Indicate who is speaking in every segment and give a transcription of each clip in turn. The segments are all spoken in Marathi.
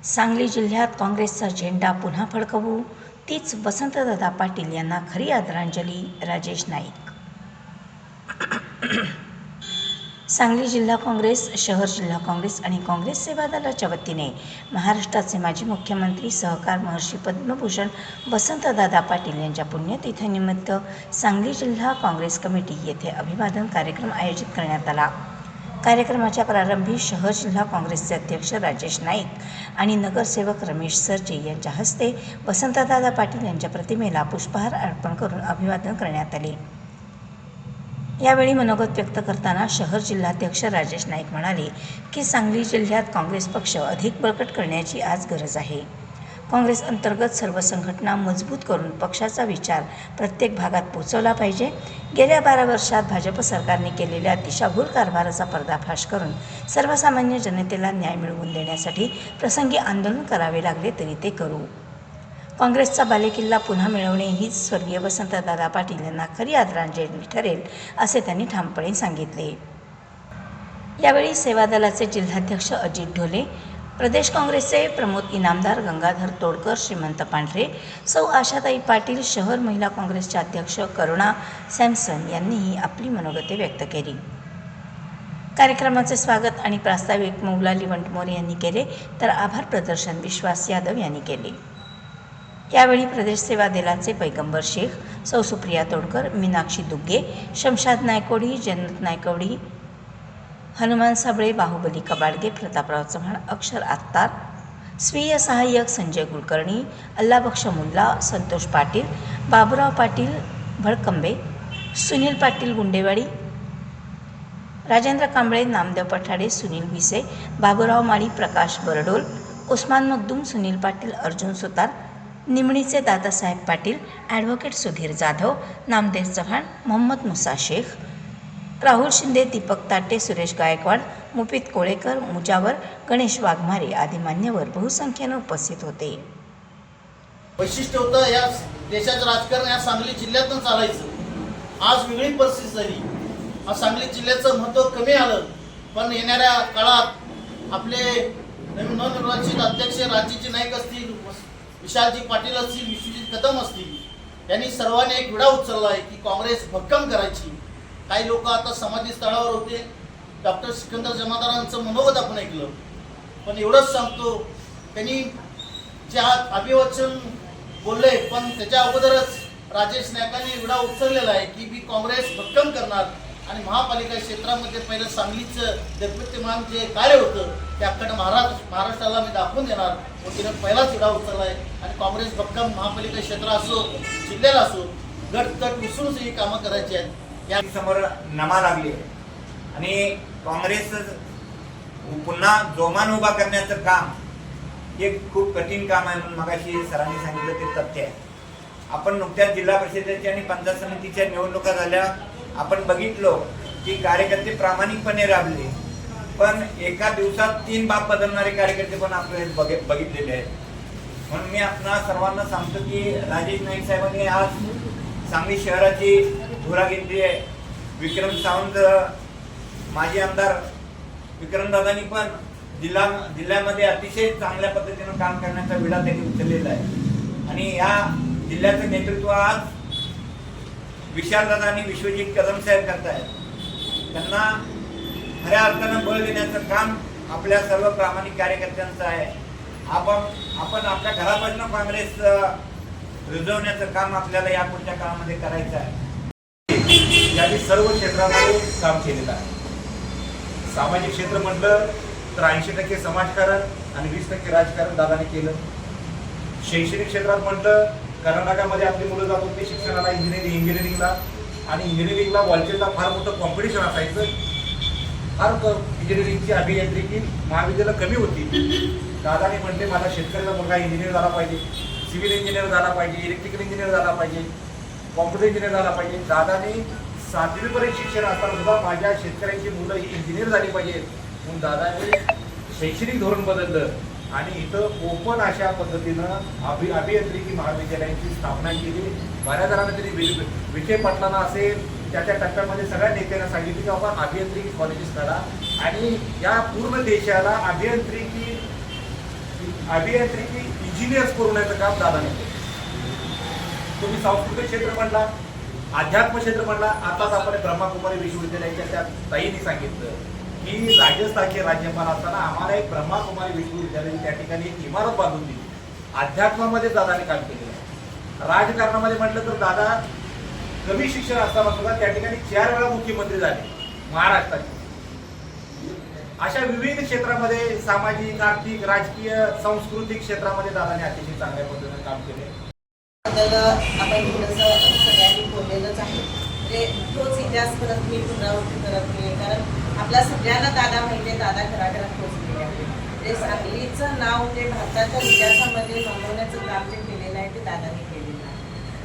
Speaker 1: सांगली जिल्ह्यात काँग्रेसचा झेंडा पुन्हा फडकवू, तीच वसंतदादा पाटील यांना खरी आदरांजली. राजेश नाईक. सांगली जिल्हा काँग्रेस, शहर जिल्हा काँग्रेस आणि काँग्रेस सेवा दलाच्या वतीने महाराष्ट्राचे माजी मुख्यमंत्री, सहकार महर्षी पद्मभूषण वसंतदादा पाटील यांच्या पुण्यतिथीनिमित्त सांगली जिल्हा काँग्रेस कमिटी येथे अभिवादन कार्यक्रम आयोजित करण्यात आला. कार्यक्रमाच्या प्रारंभी शहर जिल्हा काँग्रेसचे अध्यक्ष राजेश नाईक आणि नगरसेवक रमेश सरजे यांच्या हस्ते वसंतदादा पाटील यांच्या प्रतिमेला पुष्पहार अर्पण करून अभिवादन करण्यात आले. यावेळी मनोगत व्यक्त करताना शहर जिल्हाध्यक्ष राजेश नाईक म्हणाले की सांगली जिल्ह्यात काँग्रेस पक्ष अधिक बळकट करण्याची आज गरज आहे. काँग्रेस अंतर्गत सर्व संघटना मजबूत करून पक्षाचा विचार प्रत्येक भागात पोहोचवला पाहिजे. गेल्या 12 वर्षात भाजप सरकारने केलेल्या दिशाभूल कारभाराचा पर्दाफाश करून सर्वसामान्य जनतेला न्याय मिळवून देण्यासाठी प्रसंगी आंदोलन करावे लागले तरी ते करू. काँग्रेसचा बालेकिल्ला पुन्हा मिळवणे हीच स्वर्गीय वसंतदादा पाटील यांना खरी आदरांजली ठरेल, असे त्यांनी ठामपणे सांगितले. यावेळी सेवा दलाचे जिल्हाध्यक्ष अजित ढोले, प्रदेश काँग्रेसचे प्रमुख इनामदार गंगाधर तोडकर, श्रीमंत पांढरे, सौ आशाताई पाटील, शहर महिला काँग्रेसच्या अध्यक्ष करुणा सॅमसन यांनीही आपली मनोगते व्यक्त केली. कार्यक्रमाचे स्वागत आणि प्रास्ताविक मौलाली वंटमोरे यांनी केले, तर आभार प्रदर्शन विश्वास यादव यांनी केले. यावेळी प्रदेश सेवा दलाचे पैगंबर शेख, सौ सुप्रिया तोडकर, मीनाक्षी दुग्गे, शमशाद नायकोडी, जन्नत नायकोडी, हनुमान साबळे, बाहुबली कबाडगे, प्रतापराव चव्हाण, अक्षर आत्तार, स्वीय सहाय्यक संजय कुलकर्णी, अल्लाबक्ष मुल्ला, संतोष पाटील, बाबूराव पाटील भडकंबे, सुनील पाटील गुंडेवाडी, राजेंद्र कांबळे, नामदेव पठाडे, सुनील भिसे, बाबूराव माळी, प्रकाश बरडोल, उस्मान मखदूम, सुनील पाटील, अर्जुन सुतार, निमणीचे दादासाहेब पाटील, ॲडव्होकेट सुधीर जाधव, नामदेव चव्हाण, मोहम्मद मुसा शेख, राहुल शिंदे, दीपक ताटे, सुरेश गायकवाड, मुफीत कोळेकर, मुजावर, गणेश वाघमारे आदी मान्यवर बहुसंख्येने उपस्थित होते.
Speaker 2: वैशिष्ट्य होतं या देशाचं राजकारण या सांगली जिल्ह्यातून चालायचं. आज वेगळी परिस्थिती झाली. आज सांगली जिल्ह्याचं महत्त्व कमी आलं, पण येणाऱ्या काळात आपले नवनिर्वाचित अध्यक्ष राजेश नाईक असतील, विशालजी पाटील असतील, विश्वजित कदम असतील, यांनी सर्वांनी एक विडा उचलला आहे की काँग्रेस भक्कम करायची. काही लोक आता समाधी स्थळावर होते. डॉक्टर सिकंदर जमादारांचं मनोगत आपण ऐकलं, पण एवढंच सांगतो, त्यांनी जे अभिवचन बोलले, पण त्याच्या अगोदरच राजेश नाईकांनी विडा उचललेला आहे की मी काँग्रेस भक्कम करणार आणि महापालिका क्षेत्रामध्ये पहिलं सांगलीचं देशभक्तिमान जे कार्य होतं ते अख्खा महाराष्ट्राला मी दाखवून देणार. व तिने पहिलाच विडा उचलला आहे आणि काँग्रेस भक्कम महापालिका क्षेत्र असो, जिल्ह्याला असो, गट तट विसरूनच ही कामं करायची आहेत.
Speaker 3: या समोर नमा लागली आणि काँग्रेस पुन्हा जोमान उभा करण्याचं काम हे खूप कठीण काम आहे म्हणून मगाशी सरांनी सांगितलं ते तथ्य आहे. आपण नुकत्याच जिल्हा परिषदेच्या आणि पंचायत समितीच्या निवडणुका झाल्या. आपण बघितलो की कार्यकर्ते प्रामाणिकपणे राबले, पण एका दिवसात 3 बाब बदलणारे कार्यकर्ते पण आपले बघितलेले आहेत. म्हणून मी आपणा सर्वांना सांगतो की राजेश नाईक साहेबांनी आज सांगली शहराची धुरा घेतली आहे. विक्रम सावंत, माजी आमदार विक्रमदादांनी पण जिल्ह्यामध्ये अतिशय चांगल्या पद्धतीनं काम करण्याचा विडा त्यांनी उचललेला आहे आणि या जिल्ह्याचं नेतृत्व आज विशालदादा आणि विश्वजित कदम साहेब करतायत. त्यांना खऱ्या अर्थानं बळ देण्याचं काम आपल्या सर्व प्रामाणिक कार्यकर्त्यांचं आहे. आपण आपल्या घरापासून काँग्रेस रुजवण्याचं काम आपल्याला यापुढच्या काळामध्ये करायचं आहे.
Speaker 4: यांनी सर्व क्षेत्रामध्ये काम केलेलं आहे. सामाजिक क्षेत्र म्हटलं तर 80% समाजकारण आणि 20% राजकारण दादाने केलं. शैक्षणिक क्षेत्रात म्हटलं, कर्नाटकामध्ये आपली मुलं जात होती शिक्षणाला, इंजिनिअरिंगला, आणि इंजिनिअरिंगला वॉलचेला फार मोठं कॉम्पिटिशन असायचं. फार इंजिनिअरिंगची अभियांत्रिकी महाविद्यालय कमी होती. दादाने म्हटले माझा शेतकऱ्याचा मुलगा इंजिनियर झाला पाहिजे, सिव्हिल इंजिनियर झाला पाहिजे, इलेक्ट्रिकल इंजिनियर झाला पाहिजे, कॉम्प्युटर इंजिनियर झाला पाहिजे. दादाने 7वीपर्यंत शिक्षण असताना सुद्धा माझ्या शेतकऱ्यांची मुलं ही इंजिनियर झाली पाहिजेत म्हणून दादाने शैक्षणिक धोरण बदललं आणि इथं ओपन अशा पद्धतीनं अभियांत्रिकी महाविद्यालयाची स्थापना केली. बऱ्याच जणांना तरी विखे पाटलांना असेल त्या टप्प्यामध्ये सगळ्या नेत्यांना सांगितलं की आपण अभियांत्रिकी कॉलेजेस करा आणि या पूर्ण देशाला अभियांत्रिकी इंजिनियर्स करून काम दादाने केलं. तुम्ही सांस्कृतिक क्षेत्र म्हणला, अध्यात्म क्षेत्र म्हणला, आताच आपण ब्रह्माकुमारी विश्वविद्यालयाच्या त्या ताईंनी सांगितलं की राजस्थानचे राज्यपाल असताना आम्हाला एक ब्रह्माकुमारी विश्वविद्यालय त्या ठिकाणी एक इमारत बांधून दिली. अध्यात्मामध्ये दादाने काम केलेलं आहे. राजकारणामध्ये म्हटलं तर दादा कमी शिक्षण असताना सुद्धा त्या ठिकाणी 4 वेळा मुख्यमंत्री झाले महाराष्ट्राचे. अशा विविध क्षेत्रामध्ये सामाजिक, आर्थिक, राजकीय, सांस्कृतिक क्षेत्रामध्ये दादाने अतिशय चांगल्या पद्धतीने काम केले.
Speaker 5: आपण थोडंसं सगळ्यांनी बोललेलंच आहे. म्हणजे तोच इतिहास परत मी पुनरावृत्ती करत नाही, कारण आपल्या सगळ्यांना दादा माहिती आहे, दादा घराघरात पोहोचलेले आहे. ते सांगलीचं नाव ते भारताच्या इतिहासामध्ये नोंदवण्याचं काम जे केलेलं आहे ते दादाने केलेलं आहे.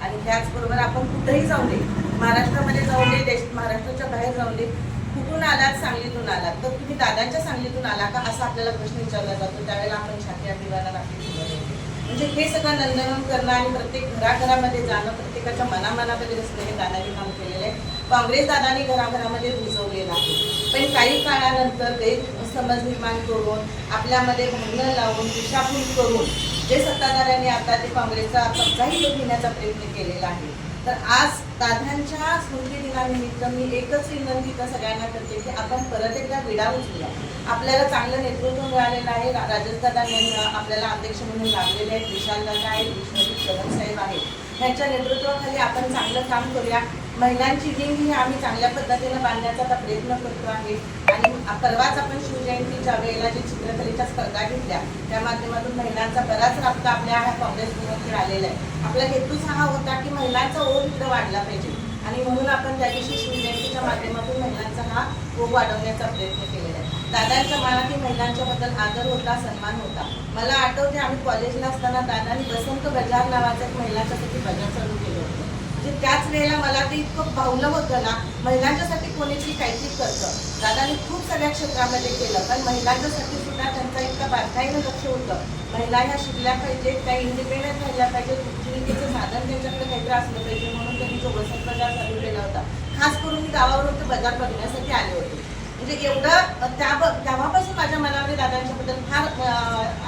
Speaker 5: आणि त्याचबरोबर आपण कुठेही जाऊ दे, महाराष्ट्रामध्ये जाऊ दे, महाराष्ट्राच्या बाहेर जाऊ दे, कुठून आलात, सांगलीतून आलात तर तुम्ही दादांच्या सांगलीतून आला का असा आपल्याला प्रश्न विचारला जातो. त्यावेळेला आपण छाती अभिमाना राखली ठेवत होते. म्हणजे हे सगळं नंदनवन करणं आणि प्रत्येक घराघरामध्ये जाणं, प्रत्येकाच्या मनामनामध्ये बसणं हे दादांनी काम केलेलं आहे. काँग्रेस दादांनी घराघरामध्ये रुजवलेलं आहे. पण काही काळानंतर गैरसमज निर्माण करून आपल्यामध्ये भांडणं लावून दिशाभूल करून जे सत्ताधाऱ्यांनी आता ते काँग्रेसचा पक्षाही घेण्याचा प्रयत्न केलेला आहे. तर आज दादांच्या स्मृती दिनानिमित्त मी एकच विनंती तर सगळ्यांना करते की आपण परत एकदा विडा उचलूया. आपल्याला चांगलं नेतृत्व मिळालेलं आहे. राजस्थान आपल्याला अध्यक्ष म्हणून लागलेले आहेत. विशाल दादा आहेत, विश्वजित कदम साहेब आहेत. ह्यांच्या नेतृत्वाखाली आपण चांगलं काम करूया. महिलांची विंग ही आम्ही चांगल्या पद्धतीनं बांधण्याचा आता प्रयत्न करतो आहे. आणि परवाच आपण शिवजयंतीच्या वेळेला जी चित्रकलेच्या स्पर्धा घेतल्या त्या माध्यमातून महिलांचा बराच राबता आपल्या ह्या काँग्रेसमध्ये आलेला आहे. आपला हेतूच हा होता की महिलांचा ओघ इकडे वाढला पाहिजे आणि म्हणून आपण त्या दिवशी शिवजयंतीच्या माध्यमातून महिलांचा हा ओघ वाढवण्याचा प्रयत्न केलेला आहे. दादांच्या मनात महिलांच्याबद्दल आदर होता, सन्मान होता. मला आठवते आम्ही कॉलेजला असताना दादांनी बसंत बजार नावाचं एक महिलांच्यासाठी बजार चालू केलं होतं. म्हणजे त्याच वेळेला मला ते इतकं भावलं होतं ना, महिलांच्यासाठी कोणीतरी काहीतरी करतं. दादांनी खूप सगळ्या क्षेत्रामध्ये केलं, पण महिलांच्यासाठी सुद्धा त्यांचा इतका बारकाईनं लक्ष होतं. महिला ह्या शिकल्या पाहिजेत, त्या इंडिपेंडंट राहिल्या पाहिजेत, उपजीविकेचं साधन त्यांच्याकडे काहीतरी असलं पाहिजे म्हणून त्यांनी तो बसंत बाजार चालू केला होता. खास करून मी गावावरून ते बाजार बघण्यासाठी आले होते. म्हणजे एवढं तेव्हापासून माझ्या मनामध्ये दादांच्याबद्दल फार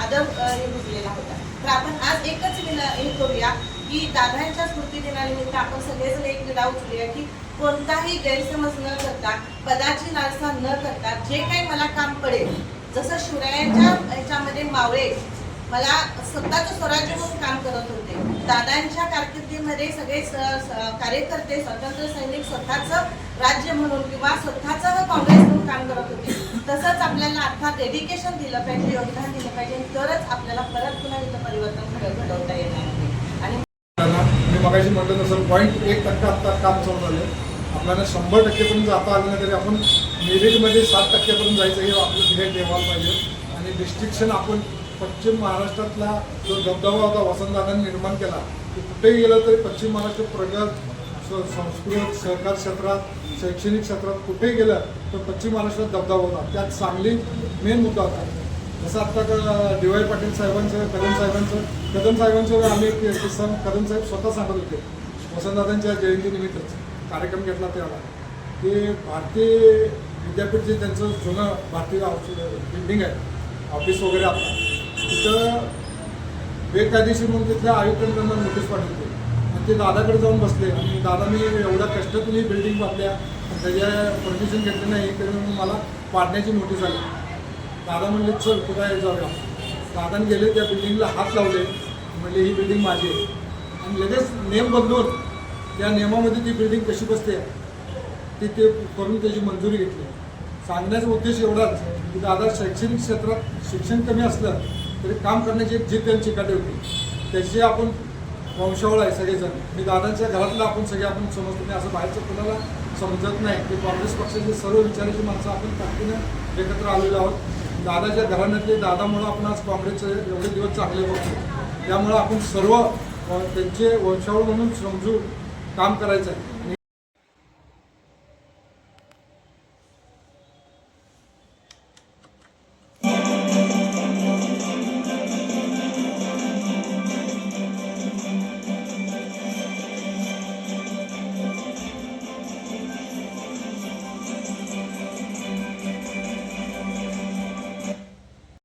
Speaker 5: आदर हे रुजलेला होता. तर आपण आज एकच हे करूया की दादांच्या स्मृती दिनानिमित्त आपण सगळेजण एक विडा उचलूया की कोणताही गैरसमज न करता, पदाची लालसा न करता, जे काही मला काम पडेल, जसं शिवरायांच्या ह्याच्यामध्ये मावळे मला स्वतःचं स्वराज्य म्हणून काम करत होते, दादांच्या कारकिर्दीमध्ये सगळे कार्यकर्ते, स्वातंत्र्य सैनिक स्वतःचं राज्य म्हणून किंवा स्वतःचं काँग्रेस म्हणून काम करत होते, तसंच आपल्याला अर्थात डेडिकेशन दिलं पाहिजे, योगदान दिलं पाहिजे, तरच आपल्याला परत पुन्हा इथं परिवर्तन घडवता येणार आहे. आणि
Speaker 6: मी मगाशी म्हटलं तसं 0.1% आता काम चालू झालं. आपल्याला 100% पर्यंत जाता आलं नाही तरी आपण मेरिटमध्ये 7% पर्यंत जायचं हे आपलं ध्येय ठेवायला पाहिजे. आणि डिस्ट्रिक्शन आपण पश्चिम महाराष्ट्रातला जो दबदबा होता वसंतदादांनी निर्माण केला, की कुठेही गेलं तरी पश्चिम महाराष्ट्र प्रगत, संस्कृत, सहकार क्षेत्रात, शैक्षणिक क्षेत्रात कुठेही गेलं तर पश्चिम महाराष्ट्रात दबदबा होता. त्यात सांगली मेन मुद्दा होता. जसं आत्ता डी.वाय. पाटील साहेबांचं, कदम साहेबांचं आम्ही एक किस्सा कदम साहेब स्वतः सांगत होते. वसंतदादांच्या जयंतीनिमित्तच कार्यक्रम घेतला तेव्हा की भारतीय विद्यापीठ जे त्यांचं जुनं भारतीय बिल्डिंग आहे, ऑफिस वगैरे आता, तिथं बेकायदेशीर म्हणून तिथल्या आयुक्तांनी त्यांना नोटीस पाठवली आणि ते दादाकडे जाऊन बसले आणि दादा मी एवढ्या कष्टातून ही बिल्डिंग बांधल्या, त्याच्या परमिशन घेतली नाही तरी मला पाडण्याची नोटीस आली. दादा म्हणले चल कुठं जाऊया. दादाने गेले त्या बिल्डिंगला हात लावले, म्हणले ही बिल्डिंग माझी आहे आणि लगेच नेम बदलून त्या नियमामध्ये ती बिल्डिंग कशी बसते ते करून त्याची मंजुरी घेतली. सांगण्याचा उद्देश एवढाच की दादा शैक्षणिक क्षेत्रात शिक्षण कमी असलं तरी काम करण्याची एक जिद्द त्यांची काढली होती. त्याची आपण वंशावळ आहे सगळेजण. मी दादांच्या घरातलं आपण सगळे आपण समजतो. मी असं बाहेरचं कुणाला समजत नाही की काँग्रेस पक्षाचे सर्व विचाराची माणसं आपण ताकदीनं एकत्र आलेलो आहोत. दादाच्या घराण्यातले दादामुळं आपण आज काँग्रेसचे एवढे दिवस चांगले बघतो. त्यामुळं आपण सर्व त्यांचे वंशावळ म्हणून समजून काम करायचं आहे.